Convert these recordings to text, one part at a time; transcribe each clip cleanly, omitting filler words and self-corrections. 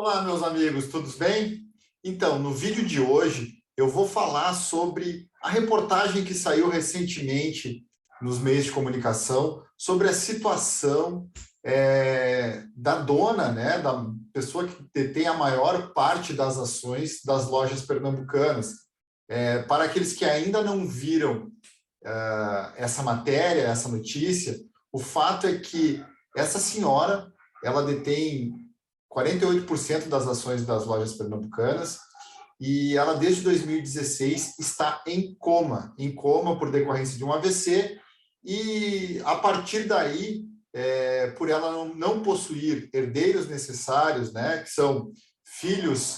Olá, meus amigos, tudo bem? Então, no vídeo de hoje, eu vou falar sobre a reportagem que saiu recentemente nos meios de comunicação sobre a situação da dona, né, da pessoa que detém a maior parte das ações das lojas pernambucanas. Para aqueles que ainda não viram essa matéria, essa notícia, o fato é que essa senhora, ela detém 48% das ações das lojas pernambucanas, e ela, desde 2016, está em coma por decorrência de um AVC, e a partir daí, por ela não possuir herdeiros necessários, né, que são filhos,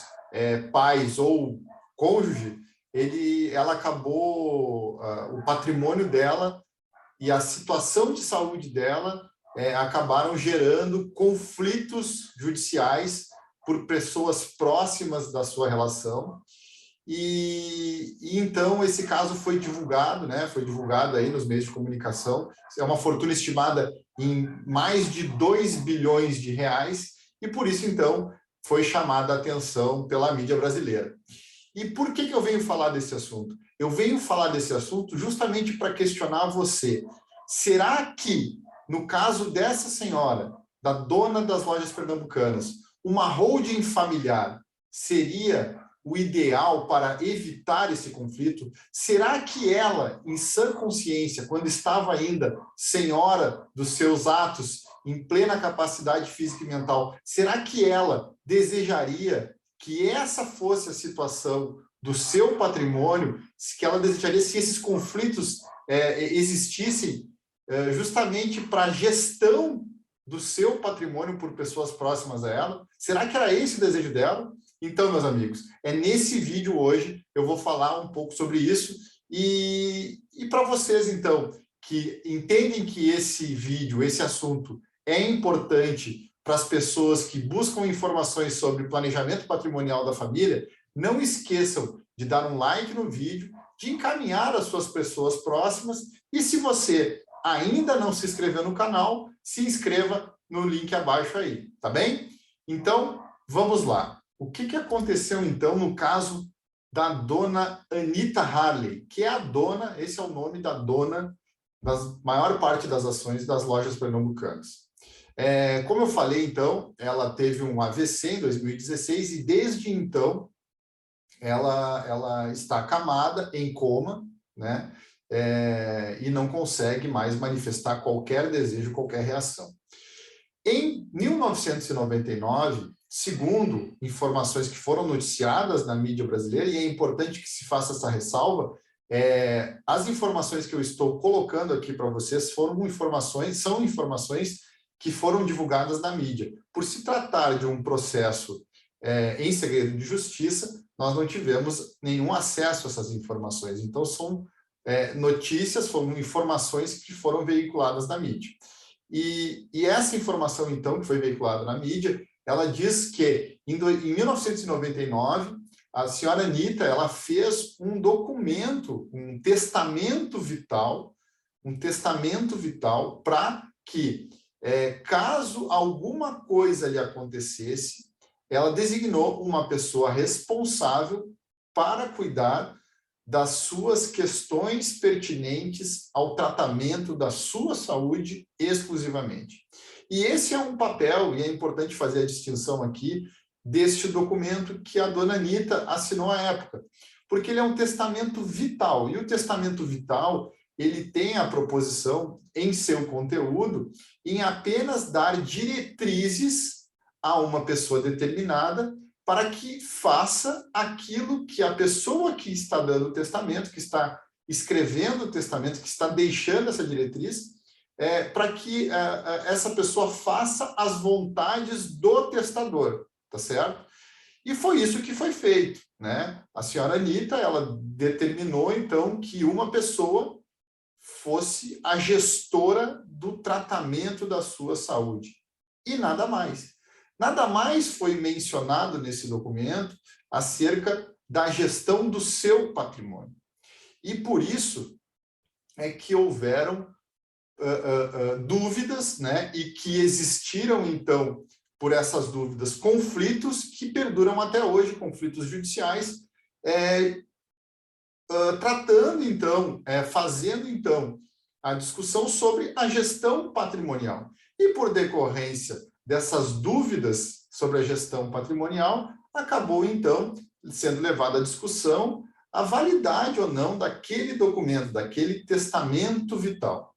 pais ou cônjuge, ela acabou, o patrimônio dela e a situação de saúde dela acabaram gerando conflitos judiciais por pessoas próximas da sua relação. E então esse caso foi divulgado, né? Foi divulgado aí nos meios de comunicação. É uma fortuna estimada em mais de 2 bilhões de reais, e por isso, então, foi chamada a atenção pela mídia brasileira. E por que eu venho falar desse assunto? Eu venho falar desse assunto justamente para questionar você. Será que, no caso dessa senhora, da dona das lojas pernambucanas, uma holding familiar seria o ideal para evitar esse conflito? Será que ela, em sã consciência, quando estava ainda senhora dos seus atos, em plena capacidade física e mental, será que ela desejaria que essa fosse a situação do seu patrimônio, que ela desejaria se esses conflitos existissem justamente para a gestão do seu patrimônio por pessoas próximas a ela? Será que era esse o desejo dela? Então, meus amigos, nesse vídeo hoje eu vou falar um pouco sobre isso, e para vocês, então, que entendem que esse vídeo, esse assunto é importante para as pessoas que buscam informações sobre planejamento patrimonial da família, não esqueçam de dar um like no vídeo, de encaminhar as suas pessoas próximas, e se você ainda não se inscreveu no canal, se inscreva no link abaixo aí, tá bem? Então, vamos lá. O que aconteceu, então, no caso da dona Anita Harley, que é a dona, esse é o nome da dona da maior parte das ações das lojas pernambucanas. Como eu falei, então, ela teve um AVC em 2016 e, desde então, ela está acamada, em coma, né? E não consegue mais manifestar qualquer desejo, qualquer reação. Em 1999, segundo informações que foram noticiadas na mídia brasileira, e é importante que se faça essa ressalva, as informações que eu estou colocando aqui para vocês são informações que foram divulgadas na mídia. Por se tratar de um processo em segredo de justiça, nós não tivemos nenhum acesso a essas informações. Então, são notícias, foram informações que foram veiculadas na mídia. E essa informação, então, que foi veiculada na mídia, ela diz que, em 1999, a senhora Anita, ela fez um documento, um testamento vital para que, caso alguma coisa lhe acontecesse, ela designou uma pessoa responsável para cuidar das suas questões pertinentes ao tratamento da sua saúde exclusivamente. E esse é um papel, e é importante fazer a distinção aqui, deste documento que a dona Anita assinou à época, porque ele é um testamento vital, e o testamento vital, ele tem a proposição, em seu conteúdo, em apenas dar diretrizes a uma pessoa determinada para que faça aquilo que a pessoa que está dando o testamento, que está escrevendo o testamento, que está deixando essa diretriz, para que essa pessoa faça as vontades do testador, tá certo? E foi isso que foi feito, né? A senhora Anita, ela determinou, então, que uma pessoa fosse a gestora do tratamento da sua saúde. E nada mais. Nada mais foi mencionado nesse documento acerca da gestão do seu patrimônio. E por isso é que houveram dúvidas, né? E que existiram, então, por essas dúvidas, conflitos que perduram até hoje, conflitos judiciais, tratando, então, fazendo, então, a discussão sobre a gestão patrimonial. E, por decorrência dessas dúvidas sobre a gestão patrimonial, acabou, então, sendo levada à discussão a validade ou não daquele documento, daquele testamento vital.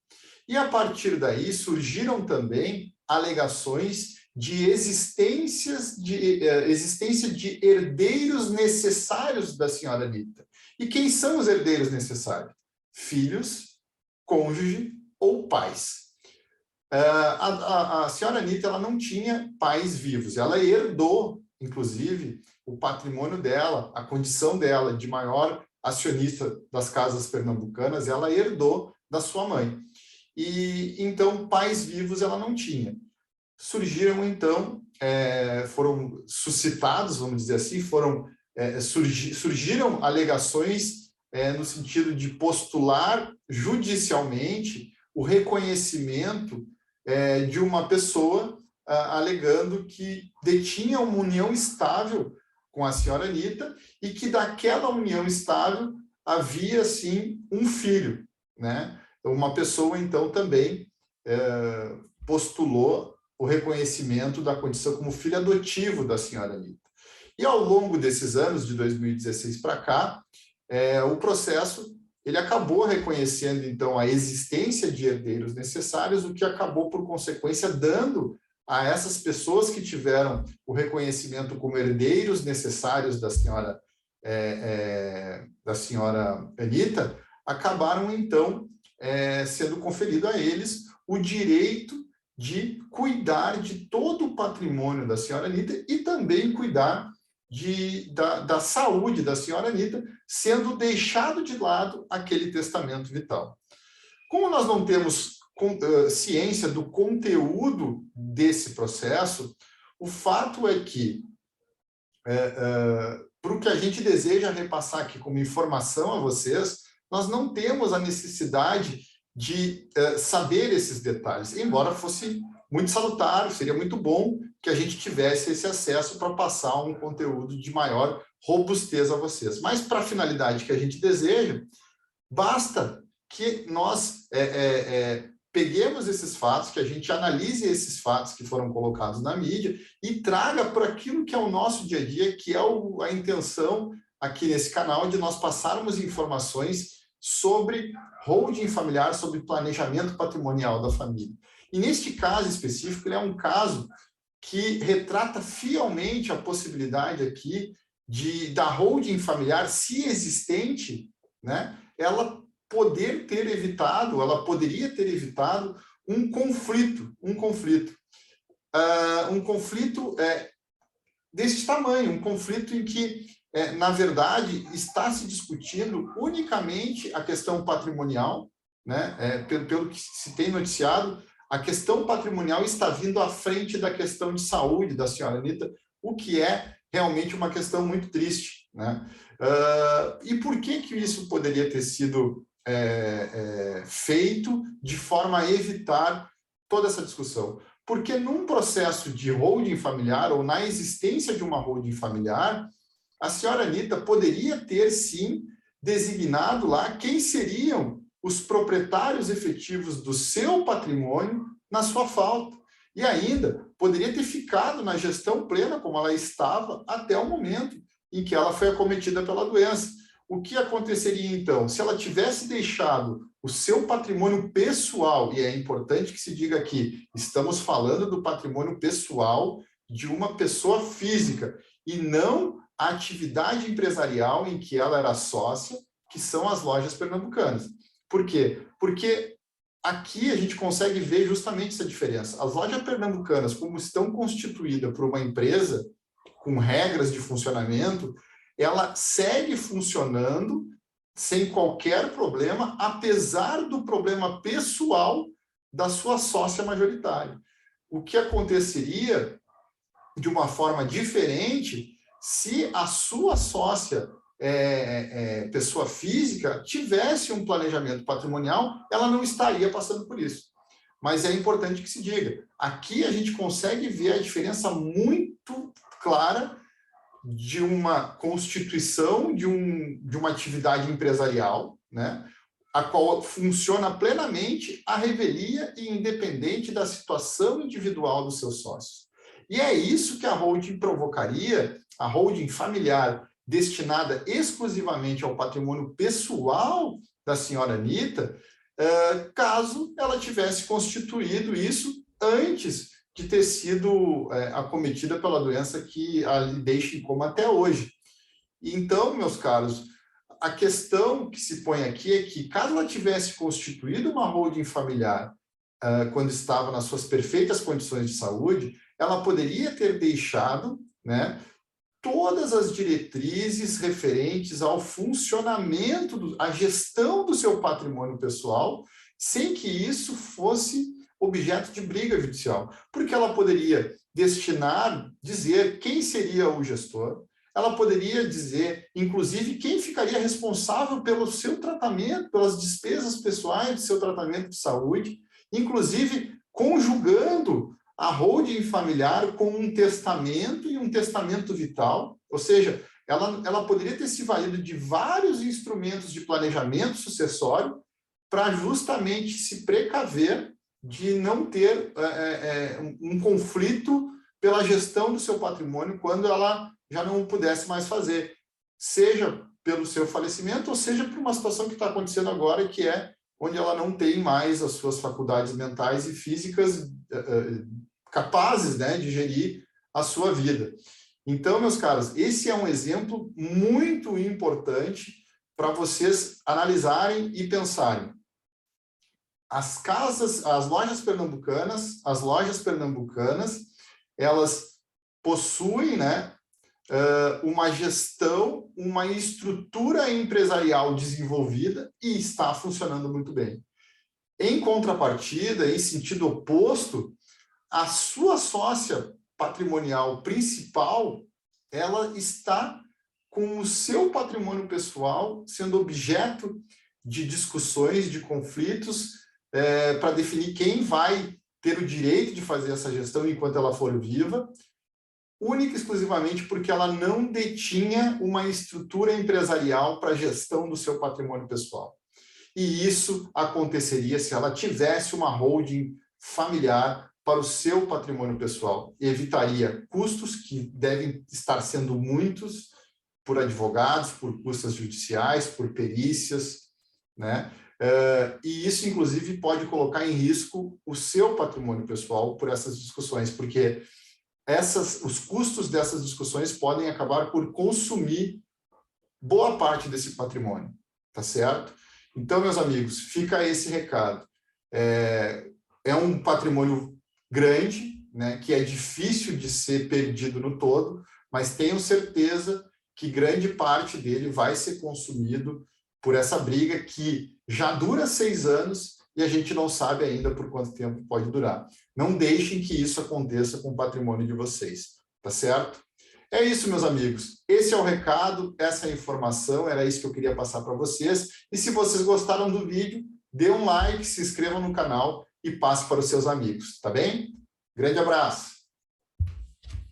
E, a partir daí, surgiram também alegações de existência de herdeiros necessários da senhora Anita. E quem são os herdeiros necessários? Filhos, cônjuge ou pais. A senhora Anita, ela não tinha pais vivos, ela herdou, inclusive, o patrimônio dela, a condição dela de maior acionista das casas pernambucanas, ela herdou da sua mãe. E, então, pais vivos ela não tinha. Surgiram, então, foram suscitados, vamos dizer assim, surgiram alegações no sentido de postular judicialmente o reconhecimento de uma pessoa alegando que detinha uma união estável com a senhora Anita e que daquela união estável havia, sim, um filho, né? Uma pessoa, então, também postulou o reconhecimento da condição como filho adotivo da senhora Anita. E ao longo desses anos, de 2016 para cá, o processo ele acabou reconhecendo, então, a existência de herdeiros necessários, o que acabou, por consequência, dando a essas pessoas que tiveram o reconhecimento como herdeiros necessários da senhora Anita, acabaram, então, sendo conferido a eles o direito de cuidar de todo o patrimônio da senhora Anita e também cuidar da saúde da senhora Anita, sendo deixado de lado aquele testamento vital. Como nós não temos ciência do conteúdo desse processo, o fato é que, para o que a gente deseja repassar aqui como informação a vocês, nós não temos a necessidade de saber esses detalhes, embora fosse muito salutar, seria muito bom que a gente tivesse esse acesso para passar um conteúdo de maior robustez a vocês. Mas, para a finalidade que a gente deseja, basta que nós peguemos esses fatos, que a gente analise esses fatos que foram colocados na mídia e traga para aquilo que é o nosso dia a dia, que é a intenção aqui nesse canal de nós passarmos informações sobre holding familiar, sobre planejamento patrimonial da família. E neste caso específico, ele é um caso que retrata fielmente a possibilidade aqui da holding familiar, se existente, né, ela poderia ter evitado um conflito desse tamanho, um conflito em que, na verdade, está se discutindo unicamente a questão patrimonial, né, pelo que se tem noticiado, a questão patrimonial está vindo à frente da questão de saúde da senhora Anita, o que é realmente uma questão muito triste, né? E por que isso poderia ter sido feito de forma a evitar toda essa discussão? Porque num processo de holding familiar, ou na existência de uma holding familiar, a senhora Anita poderia ter, sim, designado lá quem seriam os proprietários efetivos do seu patrimônio na sua falta. E ainda poderia ter ficado na gestão plena, como ela estava, até o momento em que ela foi acometida pela doença. O que aconteceria, então? Se ela tivesse deixado o seu patrimônio pessoal, e é importante que se diga aqui, estamos falando do patrimônio pessoal de uma pessoa física, e não a atividade empresarial em que ela era sócia, que são as lojas pernambucanas. Por quê? Porque aqui a gente consegue ver justamente essa diferença. As lojas pernambucanas, como estão constituídas por uma empresa com regras de funcionamento, ela segue funcionando sem qualquer problema, apesar do problema pessoal da sua sócia majoritária. O que aconteceria de uma forma diferente se a sua sócia pessoa física tivesse um planejamento patrimonial, ela não estaria passando por isso. mas é importante que se diga. Aqui a gente consegue ver a diferença muito clara de uma constituição de uma atividade empresarial, né, a qual funciona plenamente à revelia e independente da situação individual dos seus sócios. E é isso que a holding provocaria, a holding familiar destinada exclusivamente ao patrimônio pessoal da senhora Anitta, caso ela tivesse constituído isso antes de ter sido acometida pela doença que a deixa em coma até hoje. Então, meus caros, a questão que se põe aqui é que, caso ela tivesse constituído uma holding familiar quando estava nas suas perfeitas condições de saúde, ela poderia ter deixado, né, todas as diretrizes referentes ao funcionamento, à gestão do seu patrimônio pessoal, sem que isso fosse objeto de briga judicial, porque ela poderia dizer quem seria o gestor, ela poderia dizer, inclusive, quem ficaria responsável pelo seu tratamento, pelas despesas pessoais do seu tratamento de saúde, inclusive conjugando a holding familiar com um testamento e um testamento vital, ou seja, ela poderia ter se valido de vários instrumentos de planejamento sucessório para justamente se precaver de não ter um conflito pela gestão do seu patrimônio quando ela já não pudesse mais fazer, seja pelo seu falecimento ou seja por uma situação que está acontecendo agora, que é onde ela não tem mais as suas faculdades mentais e físicas capazes, né, de gerir a sua vida. Então, meus caros, esse é um exemplo muito importante para vocês analisarem e pensarem. As lojas pernambucanas, elas possuem, né, uma gestão, uma estrutura empresarial desenvolvida e está funcionando muito bem. Em contrapartida, em sentido oposto, a sua sócia patrimonial principal, ela está com o seu patrimônio pessoal sendo objeto de discussões, de conflitos, para definir quem vai ter o direito de fazer essa gestão enquanto ela for viva, única e exclusivamente porque ela não detinha uma estrutura empresarial para a gestão do seu patrimônio pessoal. E isso aconteceria se ela tivesse uma holding familiar para o seu patrimônio pessoal. Evitaria custos que devem estar sendo muitos por advogados, por custas judiciais, por perícias, né? E isso, inclusive, pode colocar em risco o seu patrimônio pessoal por essas discussões, porque os custos dessas discussões podem acabar por consumir boa parte desse patrimônio, tá certo? Então, meus amigos, fica esse recado. É um patrimônio grande, né, que é difícil de ser perdido no todo, mas tenho certeza que grande parte dele vai ser consumido por essa briga que já dura 6 anos e a gente não sabe ainda por quanto tempo pode durar. Não deixem que isso aconteça com o patrimônio de vocês, tá certo? É isso, meus amigos. Esse é o recado, essa é a informação, era isso que eu queria passar para vocês. E se vocês gostaram do vídeo, dê um like, se inscrevam no canal e passe para os seus amigos, tá bem? Grande abraço!